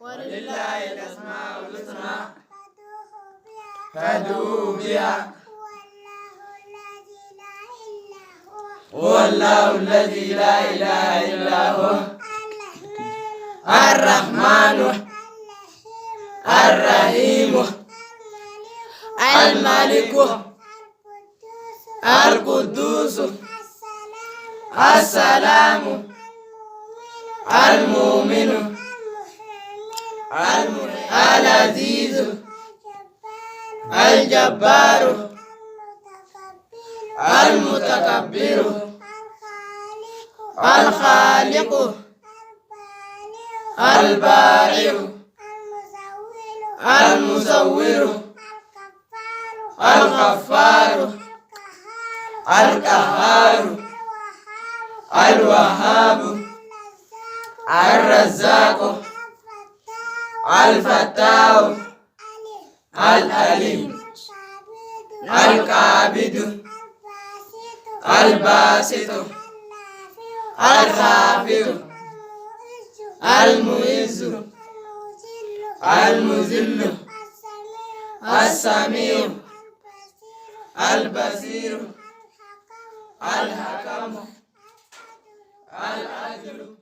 ولله الأسماء الحسنى فادعوه بها هو الله الذي لا إله إلا هو الرحمن الرحيم الملك القدوس السلام المؤمن العزيز الجبار المتكبر الخالق البارئ المصور الغفار القهار الوهاب الرزاق الفتاح العليم القابض الباسط الخافض المعز المذل السميع البصير الحكم العدل